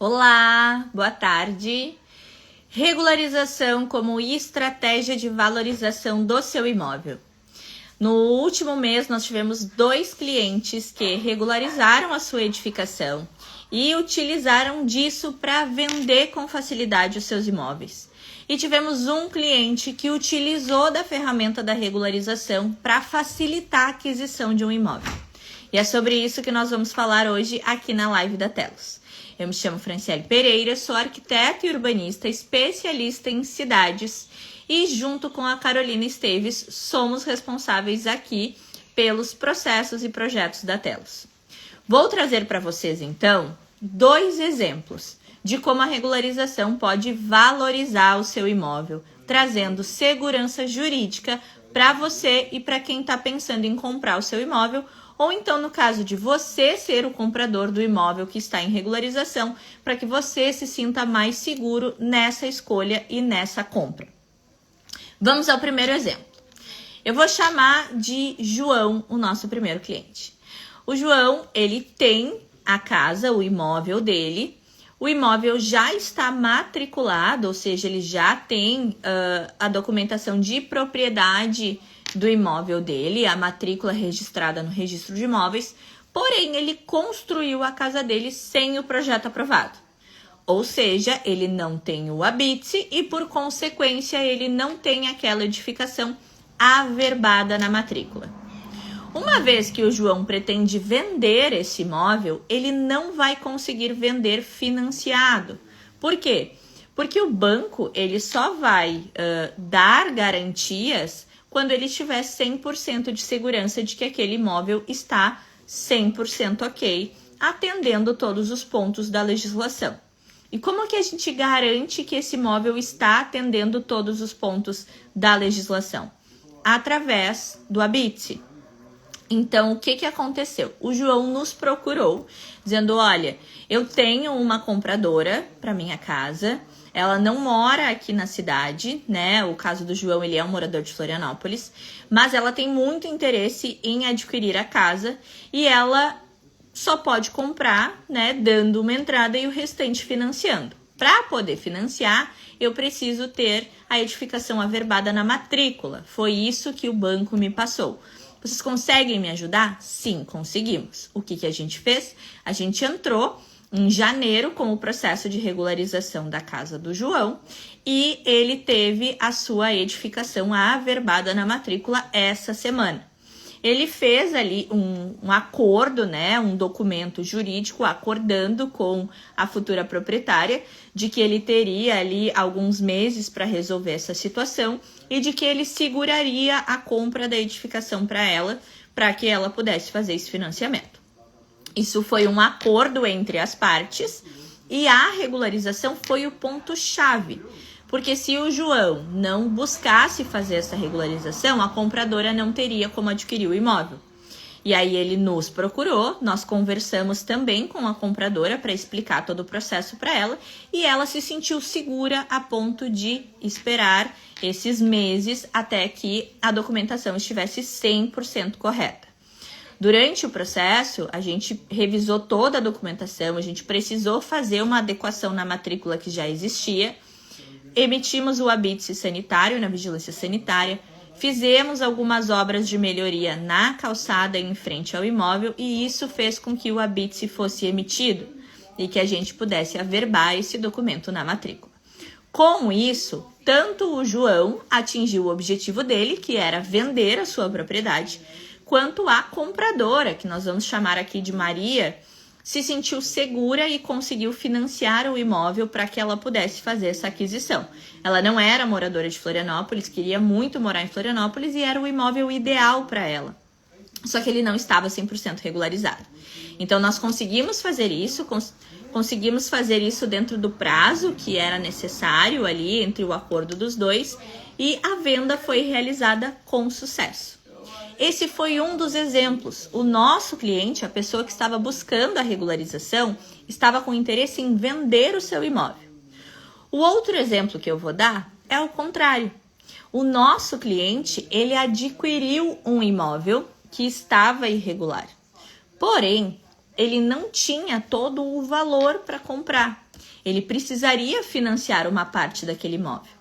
Olá, boa tarde. Regularização como estratégia de valorização do seu imóvel. No último mês, nós tivemos 2 clientes que regularizaram a sua edificação e utilizaram disso para vender com facilidade os seus imóveis. E tivemos um cliente que utilizou da ferramenta da regularização para facilitar a aquisição de um imóvel. E é sobre isso que nós vamos falar hoje aqui na live da Telos. Eu me chamo Franciele Pereira, sou arquiteta e urbanista, especialista em cidades e junto com a Carolina Esteves somos responsáveis aqui pelos processos e projetos da Telos. Vou trazer para vocês então 2 exemplos de como a regularização pode valorizar o seu imóvel, trazendo segurança jurídica para você e para quem está pensando em comprar o seu imóvel, ou então no caso de você ser o comprador do imóvel que está em regularização, para que você se sinta mais seguro nessa escolha e nessa compra. Vamos ao primeiro exemplo. Eu vou chamar de João, o nosso primeiro cliente. O João, ele tem a casa, o imóvel dele. O imóvel já está matriculado, ou seja, ele já tem a documentação de propriedade do imóvel dele, a matrícula registrada no registro de imóveis, porém ele construiu a casa dele sem o projeto aprovado. Ou seja, ele não tem o habite e, por consequência, ele não tem aquela edificação averbada na matrícula. Uma vez que o João pretende vender esse imóvel, ele não vai conseguir vender financiado. Por quê? Porque o banco ele só vai dar garantias quando ele tiver 100% de segurança de que aquele imóvel está 100% ok, atendendo todos os pontos da legislação. E como que a gente garante que esse imóvel está atendendo todos os pontos da legislação? Através do habite. Então, o que aconteceu? O João nos procurou, dizendo, olha, eu tenho uma compradora para minha casa, ela não mora aqui na cidade, né? O caso do João, ele é um morador de Florianópolis, mas ela tem muito interesse em adquirir a casa e ela só pode comprar, né, dando uma entrada e o restante financiando. Para poder financiar, eu preciso ter a edificação averbada na matrícula. Foi isso que o banco me passou. Vocês conseguem me ajudar? Sim, conseguimos. O que a gente fez? A gente entrou em janeiro com o processo de regularização da casa do João e ele teve a sua edificação averbada na matrícula essa semana. Ele fez ali um acordo, né, um documento jurídico acordando com a futura proprietária de que ele teria ali alguns meses para resolver essa situação e de que ele seguraria a compra da edificação para ela, para que ela pudesse fazer esse financiamento. Isso foi um acordo entre as partes e a regularização foi o ponto-chave. Porque se o João não buscasse fazer essa regularização, a compradora não teria como adquirir o imóvel. E aí ele nos procurou, nós conversamos também com a compradora para explicar todo o processo para ela e ela se sentiu segura a ponto de esperar esses meses até que a documentação estivesse 100% correta. Durante o processo, a gente revisou toda a documentação, a gente precisou fazer uma adequação na matrícula que já existia, emitimos o habite sanitário na vigilância sanitária, fizemos algumas obras de melhoria na calçada em frente ao imóvel e isso fez com que o habite fosse emitido e que a gente pudesse averbar esse documento na matrícula. Com isso, tanto o João atingiu o objetivo dele, que era vender a sua propriedade, quanto a compradora, que nós vamos chamar aqui de Maria, se sentiu segura e conseguiu financiar o imóvel para que ela pudesse fazer essa aquisição. Ela não era moradora de Florianópolis, queria muito morar em Florianópolis e era o imóvel ideal para ela. Só que ele não estava 100% regularizado. Então, nós conseguimos fazer isso, dentro do prazo que era necessário ali entre o acordo dos dois e a venda foi realizada com sucesso. Esse foi um dos exemplos. O nosso cliente, a pessoa que estava buscando a regularização, estava com interesse em vender o seu imóvel. O outro exemplo que eu vou dar é o contrário. O nosso cliente, ele adquiriu um imóvel que estava irregular. Porém, ele não tinha todo o valor para comprar. ele precisaria financiar uma parte daquele imóvel.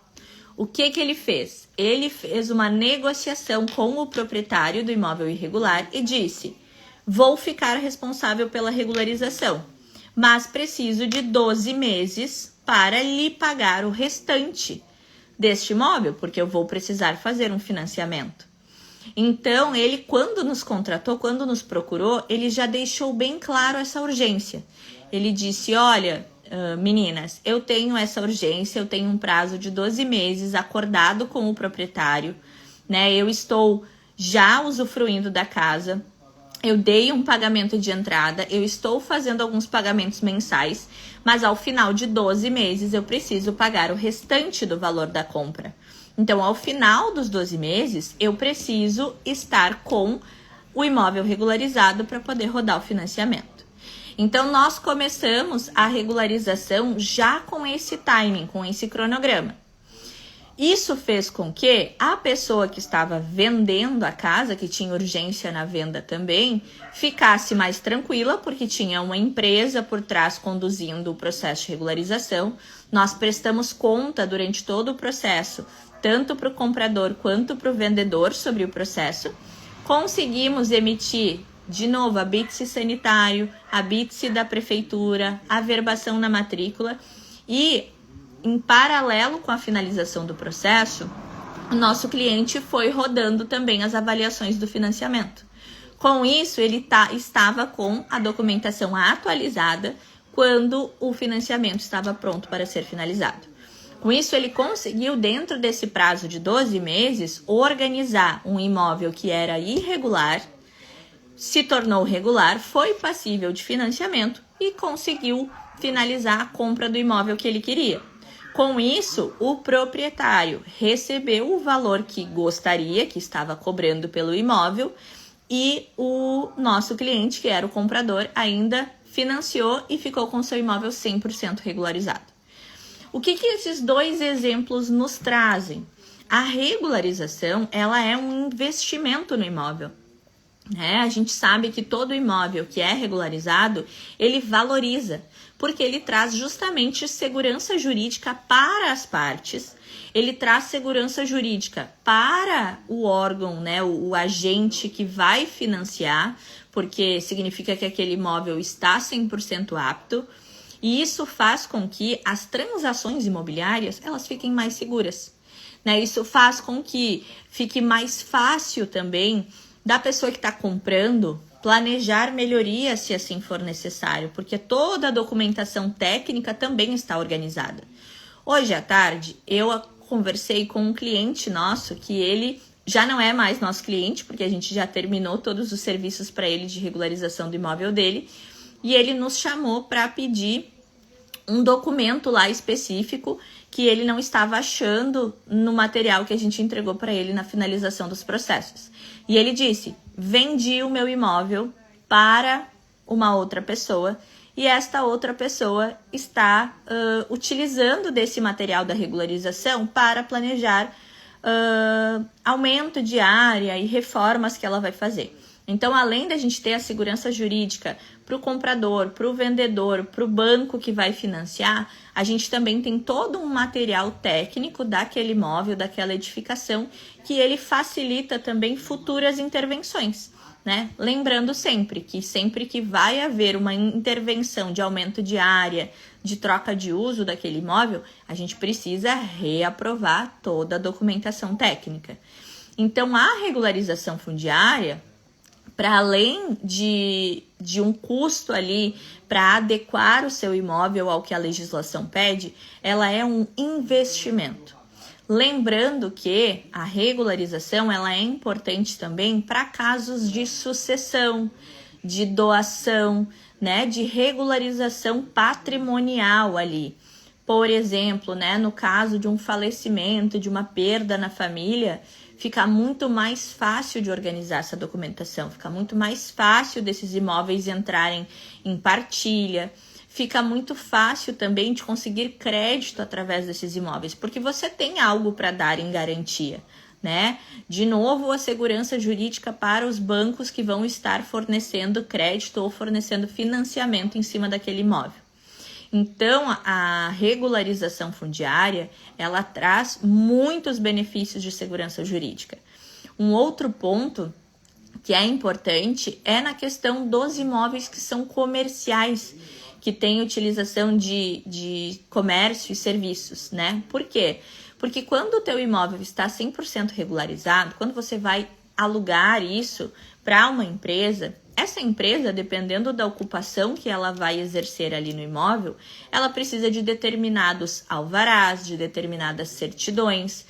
O que ele fez? Ele fez uma negociação com o proprietário do imóvel irregular e disse: vou ficar responsável pela regularização, mas preciso de 12 meses para lhe pagar o restante deste imóvel, porque eu vou precisar fazer um financiamento. Então, ele, quando nos contratou, quando nos procurou, ele já deixou bem claro essa urgência. Ele disse: olha, meninas, eu tenho essa urgência, eu tenho um prazo de 12 meses acordado com o proprietário, né? Eu estou já usufruindo da casa, eu dei um pagamento de entrada, eu estou fazendo alguns pagamentos mensais, mas ao final de 12 meses eu preciso pagar o restante do valor da compra. Então, ao final dos 12 meses, eu preciso estar com o imóvel regularizado para poder rodar o financiamento. Então, nós começamos a regularização já com esse timing, com esse cronograma. Isso fez com que a pessoa que estava vendendo a casa, que tinha urgência na venda também, ficasse mais tranquila, porque tinha uma empresa por trás conduzindo o processo de regularização. Nós prestamos conta durante todo o processo, tanto para o comprador quanto para o vendedor, sobre o processo. Conseguimos emitir, de novo, a BITSE sanitário, a BITSE da prefeitura, a verbação na matrícula e, em paralelo com a finalização do processo, o nosso cliente foi rodando também as avaliações do financiamento. Com isso, ele estava com a documentação atualizada quando o financiamento estava pronto para ser finalizado. Com isso, ele conseguiu, dentro desse prazo de 12 meses, organizar um imóvel que era irregular, se tornou regular, foi passível de financiamento e conseguiu finalizar a compra do imóvel que ele queria. Com isso, o proprietário recebeu o valor que gostaria, que estava cobrando pelo imóvel, e o nosso cliente, que era o comprador, ainda financiou e ficou com seu imóvel 100% regularizado. O que esses dois exemplos nos trazem? A regularização, ela é um investimento no imóvel. A gente sabe que todo imóvel que é regularizado, ele valoriza, porque ele traz justamente segurança jurídica para as partes, ele traz segurança jurídica para o órgão, o agente que vai financiar, porque significa que aquele imóvel está 100% apto, e isso faz com que as transações imobiliárias, elas fiquem mais seguras. Isso faz com que fique mais fácil também da pessoa que está comprando planejar melhorias se assim for necessário, porque toda a documentação técnica também está organizada. Hoje à tarde, eu conversei com um cliente nosso que ele já não é mais nosso cliente, porque a gente já terminou todos os serviços para ele de regularização do imóvel dele, e ele nos chamou para pedir um documento lá específico que ele não estava achando no material que a gente entregou para ele na finalização dos processos. E ele disse: vendi o meu imóvel para uma outra pessoa e esta outra pessoa está utilizando desse material da regularização para planejar aumento de área e reformas que ela vai fazer. Então, além da gente ter a segurança jurídica para o comprador, para o vendedor, para o banco que vai financiar, a gente também tem todo um material técnico daquele imóvel, daquela edificação, que ele facilita também futuras intervenções, Lembrando sempre que vai haver uma intervenção de aumento de área, de troca de uso daquele imóvel, a gente precisa reaprovar toda a documentação técnica. Então, a regularização fundiária, para além de um custo ali para adequar o seu imóvel ao que a legislação pede, ela é um investimento. Lembrando que a regularização ela é importante também para casos de sucessão, de doação, de regularização patrimonial ali. Por exemplo, no caso de um falecimento, de uma perda na família, fica muito mais fácil de organizar essa documentação, fica muito mais fácil desses imóveis entrarem em partilha, fica muito fácil também de conseguir crédito através desses imóveis, porque você tem algo para dar em garantia, De novo, a segurança jurídica para os bancos que vão estar fornecendo crédito ou fornecendo financiamento em cima daquele imóvel. Então, a regularização fundiária, ela traz muitos benefícios de segurança jurídica. Um outro ponto que é importante é na questão dos imóveis que são comerciais, que têm utilização de comércio e serviços, né? Por quê? Porque quando o teu imóvel está 100% regularizado, quando você vai alugar isso para uma empresa, essa empresa, dependendo da ocupação que ela vai exercer ali no imóvel, ela precisa de determinados alvarás, de determinadas certidões.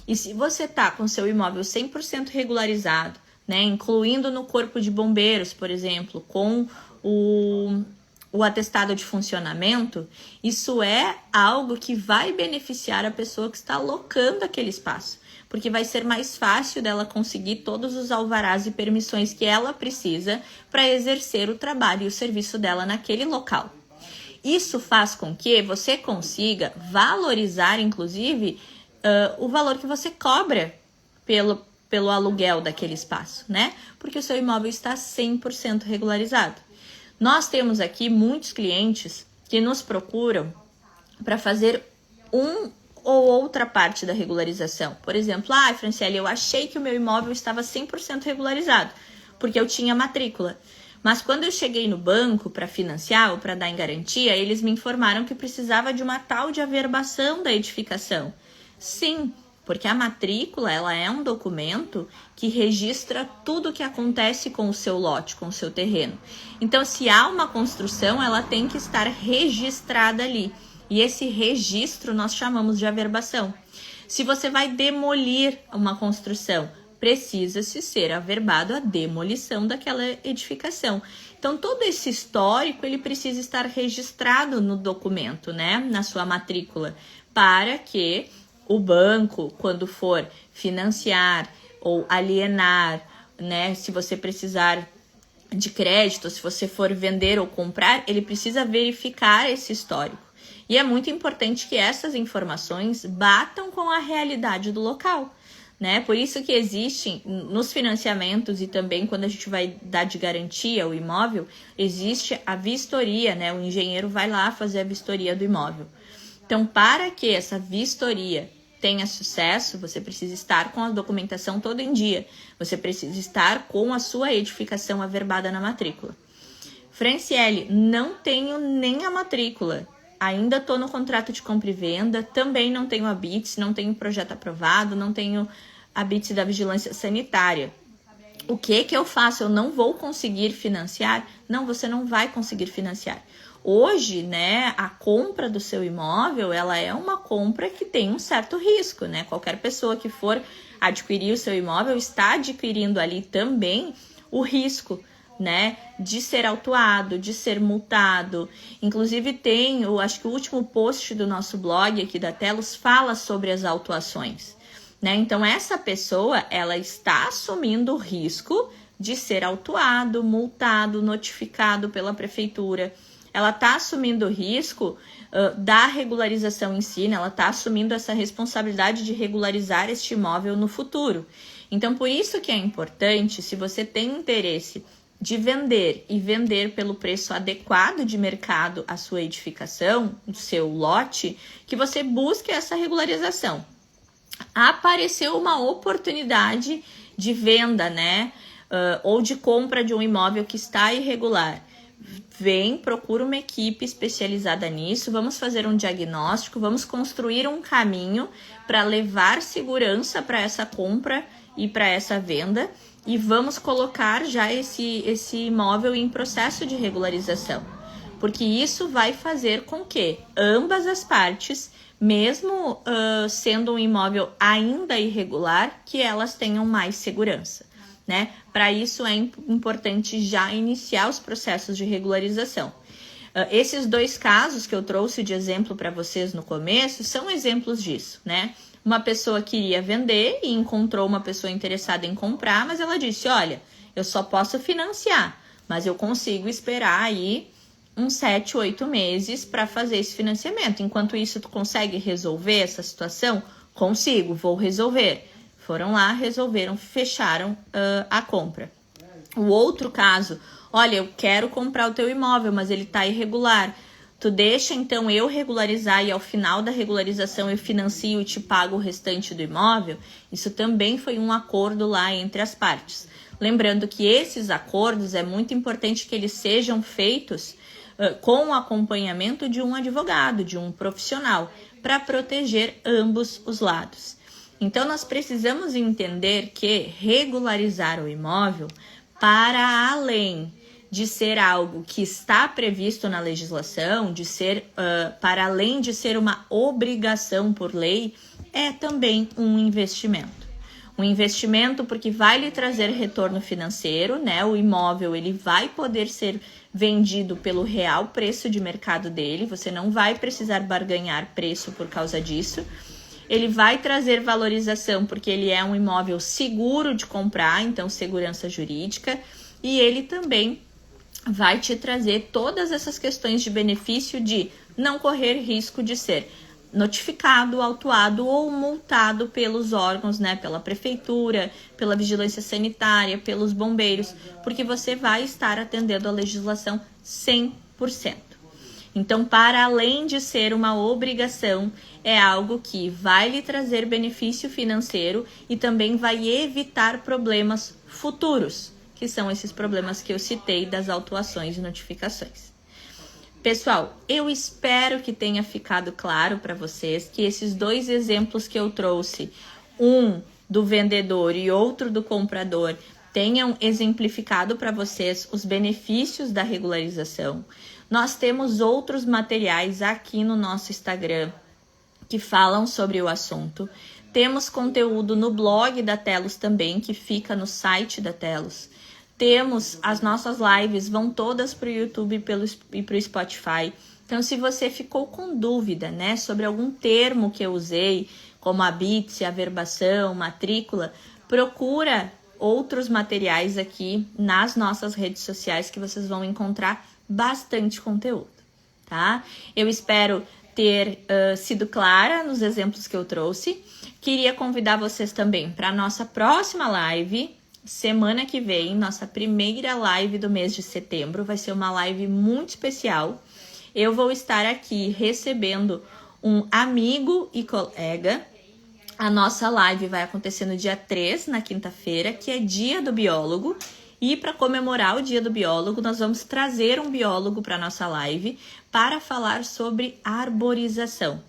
E se você está com seu imóvel 100% regularizado, né, incluindo no corpo de bombeiros, por exemplo, com o atestado de funcionamento, isso é algo que vai beneficiar a pessoa que está alocando aquele espaço, porque vai ser mais fácil dela conseguir todos os alvarás e permissões que ela precisa para exercer o trabalho e o serviço dela naquele local. Isso faz com que você consiga valorizar, inclusive, o valor que você cobra pelo aluguel daquele espaço, né? Porque o seu imóvel está 100% regularizado. Nós temos aqui muitos clientes que nos procuram para fazer ou outra parte da regularização. Por exemplo, Franciele, eu achei que o meu imóvel estava 100% regularizado, porque eu tinha matrícula. Mas quando eu cheguei no banco para financiar ou para dar em garantia, eles me informaram que precisava de uma tal de averbação da edificação. Sim, porque a matrícula, ela é um documento que registra tudo o que acontece com o seu lote, com o seu terreno. Então, se há uma construção, ela tem que estar registrada ali. E esse registro nós chamamos de averbação. Se você vai demolir uma construção, precisa-se ser averbado a demolição daquela edificação. Então, todo esse histórico, ele precisa estar registrado no documento, né? Na sua matrícula, para que o banco, quando for financiar ou alienar, né? Se você precisar de crédito, se você for vender ou comprar, ele precisa verificar esse histórico. E é muito importante que essas informações batam com a realidade do local, né? Por isso que existem nos financiamentos e também quando a gente vai dar de garantia o imóvel, existe a vistoria, né? O engenheiro vai lá fazer a vistoria do imóvel. Então, para que essa vistoria tenha sucesso, você precisa estar com a documentação todo em dia. Você precisa estar com a sua edificação averbada na matrícula. Franciele, não tenho nem a matrícula. Ainda estou no contrato de compra e venda, também não tenho a BITS, não tenho projeto aprovado, não tenho a BITS da vigilância sanitária. O que eu faço? Eu não vou conseguir financiar? Não, você não vai conseguir financiar. Hoje, né, a compra do seu imóvel, ela é uma compra que tem um certo risco, né? Qualquer pessoa que for adquirir o seu imóvel está adquirindo ali também o risco, né, de ser autuado, de ser multado. Inclusive tem, eu acho que o último post do nosso blog aqui da Telos fala sobre as autuações, né? Então essa pessoa, ela está assumindo o risco de ser autuado, multado, notificado pela prefeitura. Ela está assumindo o risco da regularização em si, né? Ela está assumindo essa responsabilidade de regularizar este imóvel no futuro. Então, por isso que é importante, se você tem interesse de vender e vender pelo preço adequado de mercado a sua edificação, o seu lote, que você busque essa regularização. Apareceu uma oportunidade de venda, né? Ou de compra de um imóvel que está irregular. Vem, procura uma equipe especializada nisso, vamos fazer um diagnóstico, vamos construir um caminho para levar segurança para essa compra e para essa venda e vamos colocar já esse imóvel em processo de regularização, porque isso vai fazer com que ambas as partes, mesmo sendo um imóvel ainda irregular, que elas tenham mais segurança, né? Para isso é importante já iniciar os processos de regularização. Esses dois casos que eu trouxe de exemplo para vocês no começo são exemplos disso, né? Uma pessoa queria vender e encontrou uma pessoa interessada em comprar, mas ela disse, olha, eu só posso financiar, mas eu consigo esperar aí uns 7, 8 meses para fazer esse financiamento. Enquanto isso, tu consegue resolver essa situação? Consigo, vou resolver. Foram lá, resolveram, fecharam a compra. O outro caso, olha, eu quero comprar o teu imóvel, mas ele está irregular. Tu deixa, então, eu regularizar e ao final da regularização eu financio e te pago o restante do imóvel? Isso também foi um acordo lá entre as partes. Lembrando que esses acordos é muito importante que eles sejam feitos com o acompanhamento de um advogado, de um profissional, para proteger ambos os lados. Então, nós precisamos entender que regularizar o imóvel, para além de ser algo que está previsto na legislação, de ser para além de ser uma obrigação por lei, é também um investimento. Um investimento porque vai lhe trazer retorno financeiro, né? O imóvel ele vai poder ser vendido pelo real preço de mercado dele, você não vai precisar barganhar preço por causa disso. Ele vai trazer valorização porque ele é um imóvel seguro de comprar, então segurança jurídica, e ele também vai te trazer todas essas questões de benefício de não correr risco de ser notificado, autuado ou multado pelos órgãos, né, pela prefeitura, pela vigilância sanitária, pelos bombeiros, porque você vai estar atendendo a legislação 100%. Então, para além de ser uma obrigação, é algo que vai lhe trazer benefício financeiro e também vai evitar problemas futuros, que são esses problemas que eu citei das autuações e notificações. Pessoal, eu espero que tenha ficado claro para vocês que esses dois exemplos que eu trouxe, um do vendedor e outro do comprador, tenham exemplificado para vocês os benefícios da regularização. Nós temos outros materiais aqui no nosso Instagram que falam sobre o assunto. Temos conteúdo no blog da Telos também, que fica no site da Telos. Temos as nossas lives, vão todas para o YouTube e para o Spotify. Então, se você ficou com dúvida, né, sobre algum termo que eu usei, como habite, averbação, matrícula, procura outros materiais aqui nas nossas redes sociais que vocês vão encontrar bastante conteúdo, tá? Eu espero ter sido clara nos exemplos que eu trouxe. Queria convidar vocês também para a nossa próxima live, semana que vem, nossa primeira live do mês de setembro. Vai ser uma live muito especial. Eu vou estar aqui recebendo um amigo e colega. A nossa live vai acontecer no dia 3, na quinta-feira, que é dia do biólogo. E para comemorar o dia do biólogo, nós vamos trazer um biólogo para a nossa live para falar sobre arborização,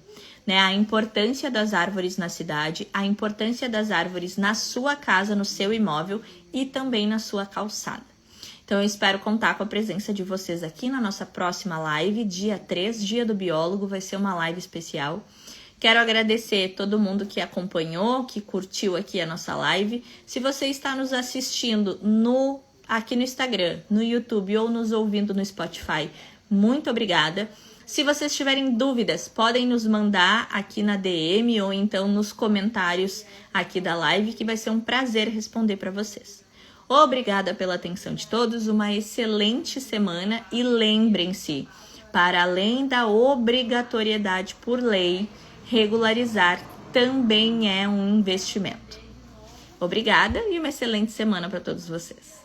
né? A importância das árvores na cidade, a importância das árvores na sua casa, no seu imóvel e também na sua calçada. Então, eu espero contar com a presença de vocês aqui na nossa próxima live, dia 3, dia do biólogo, vai ser uma live especial. Quero agradecer todo mundo que acompanhou, que curtiu aqui a nossa live. Se você está nos assistindo aqui no Instagram, no YouTube ou nos ouvindo no Spotify, muito obrigada. Se vocês tiverem dúvidas, podem nos mandar aqui na DM ou então nos comentários aqui da live, que vai ser um prazer responder para vocês. Obrigada pela atenção de todos, uma excelente semana e lembrem-se, para além da obrigatoriedade por lei, regularizar também é um investimento. Obrigada e uma excelente semana para todos vocês.